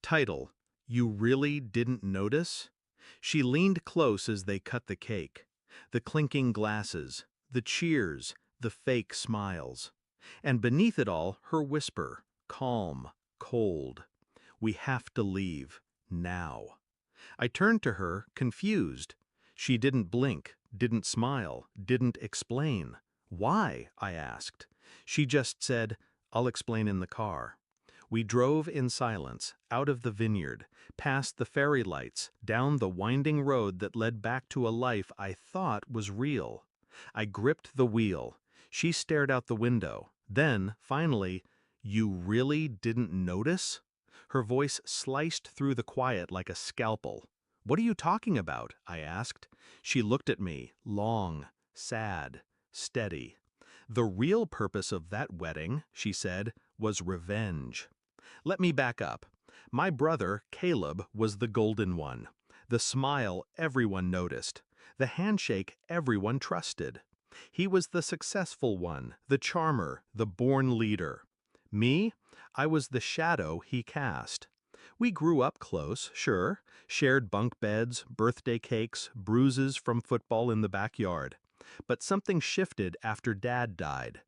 Title: You Really Didn't Notice? She leaned close as they cut the cake. The clinking glasses, the cheers, the fake smiles. And beneath it all, her whisper, calm, cold. We have to leave. Now. I turned to her, confused. She didn't blink, didn't smile, didn't explain. Why? I asked. She just said, I'll explain in the car. We drove in silence, out of the vineyard, past the fairy lights, down the winding road that led back to a life I thought was real. I gripped the wheel. She stared out the window. Then, finally, you really didn't notice? Her voice sliced through the quiet like a scalpel. What are you talking about? I asked. She looked at me, long, sad, steady. The real purpose of that wedding, she said, was revenge. Let me back up. My brother, Caleb, was the golden one. The smile everyone noticed. The handshake everyone trusted. He was the successful one, the charmer, the born leader. Me? I was the shadow he cast. We grew up close, sure, shared bunk beds, birthday cakes, bruises from football in the backyard. But something shifted after Dad died.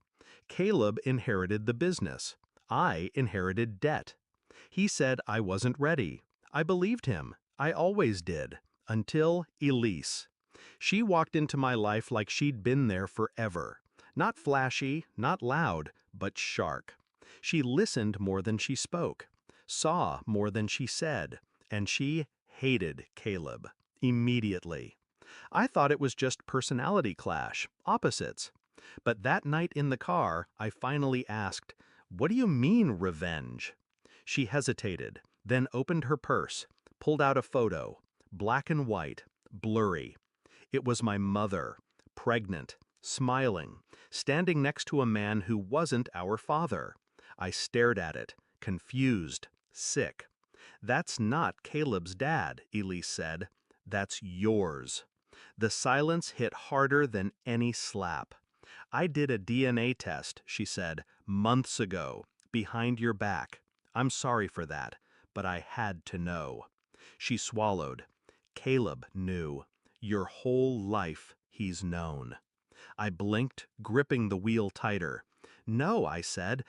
Caleb inherited the business. I inherited debt. He said I wasn't ready. I believed him. I always did. Until Elise. She walked into my life like she'd been there forever. Not flashy, not loud, but sharp. She listened more than she spoke, saw more than she said, and she hated Caleb. Immediately. I thought it was just personality clash, opposites. But that night in the car, I finally asked, "What do you mean, revenge?" She hesitated, then opened her purse, pulled out a photo, black and white, blurry. It was my mother, pregnant, smiling, standing next to a man who wasn't our father. I stared at it, confused, sick. "That's not Caleb's dad," Elise said. "That's yours." The silence hit harder than any slap. "I did a DNA test," she said, "months ago, behind your back. I'm sorry for that, but I had to know." She swallowed. "Caleb knew. Your whole life he's known." I blinked, gripping the wheel tighter. "No," I said,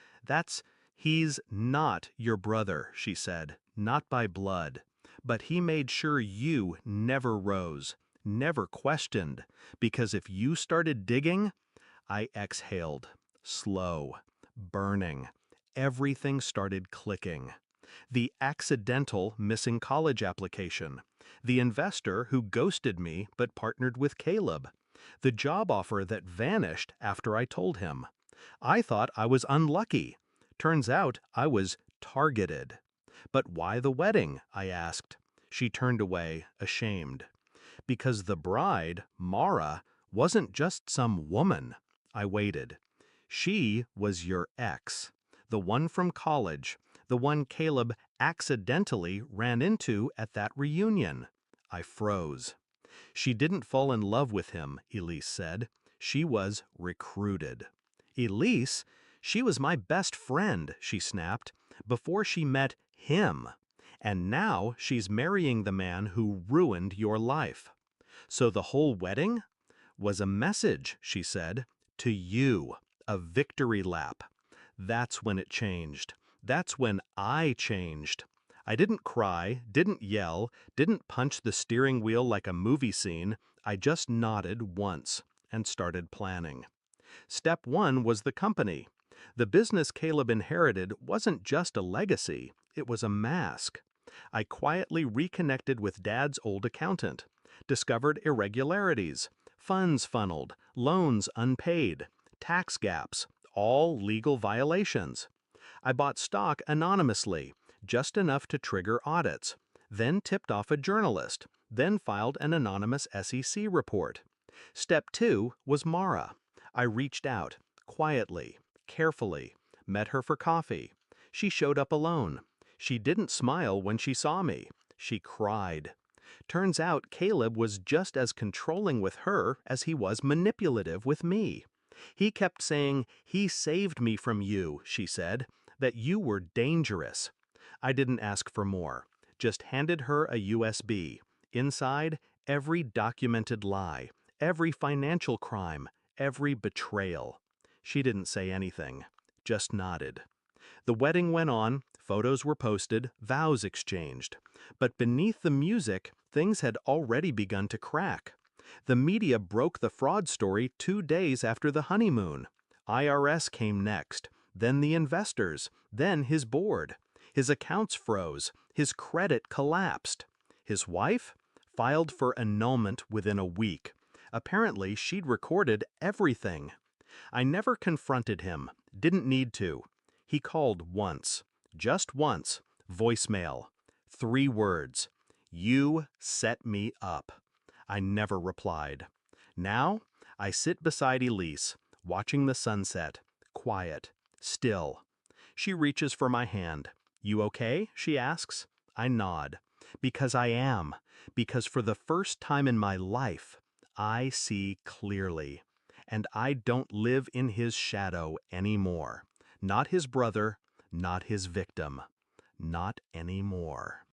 he's not your brother," she said, "not by blood. But he made sure you never rose, never questioned, because if you started digging—" I exhaled, slow, burning. Everything started clicking. The accidental missing college application. The investor who ghosted me but partnered with Caleb. The job offer that vanished after I told him. I thought I was unlucky. Turns out I was targeted. "But why the wedding?" I asked. She turned away, ashamed. "Because the bride, Mara, wasn't just some woman." I waited. "She was your ex. The one from college. The one Caleb accidentally ran into at that reunion." I froze. "She didn't fall in love with him," Elise said. "She was recruited." "Elise? She was my best friend," she snapped, "before she met him. And now she's marrying the man who ruined your life." "So the whole wedding?" "Was a message," she said, "to you, a victory lap." That's when it changed. That's when I changed. I didn't cry, didn't yell, didn't punch the steering wheel like a movie scene. I just nodded once and started planning. Step one was the company. The business Caleb inherited wasn't just a legacy, it was a mask. I quietly reconnected with Dad's old accountant, discovered irregularities, funds funneled, loans unpaid, tax gaps, all legal violations. I bought stock anonymously, just enough to trigger audits, then tipped off a journalist, then filed an anonymous SEC report. Step two was Mara. I reached out, quietly, carefully, met her for coffee. She showed up alone. She didn't smile when she saw me. She cried. Turns out Caleb was just as controlling with her as he was manipulative with me. He kept saying, "He saved me from you," she said, "that you were dangerous." I didn't ask for more, just handed her a USB. Inside, every documented lie, every financial crime, every betrayal. She didn't say anything, just nodded. The wedding went on, photos were posted, vows exchanged. But beneath the music, things had already begun to crack. The media broke the fraud story 2 days after the honeymoon. IRS came next, then the investors, then his board. His accounts froze, his credit collapsed. His wife filed for annulment within a week. Apparently, she'd recorded everything. I never confronted him, didn't need to. He called once, just once, voicemail. 3 words, "You set me up." I never replied. Now, I sit beside Elise, watching the sunset, quiet, still. She reaches for my hand. "You okay?" she asks. I nod. Because I am. Because for the first time in my life, I see clearly. And I don't live in his shadow anymore. Not his brother, not his victim. Not anymore.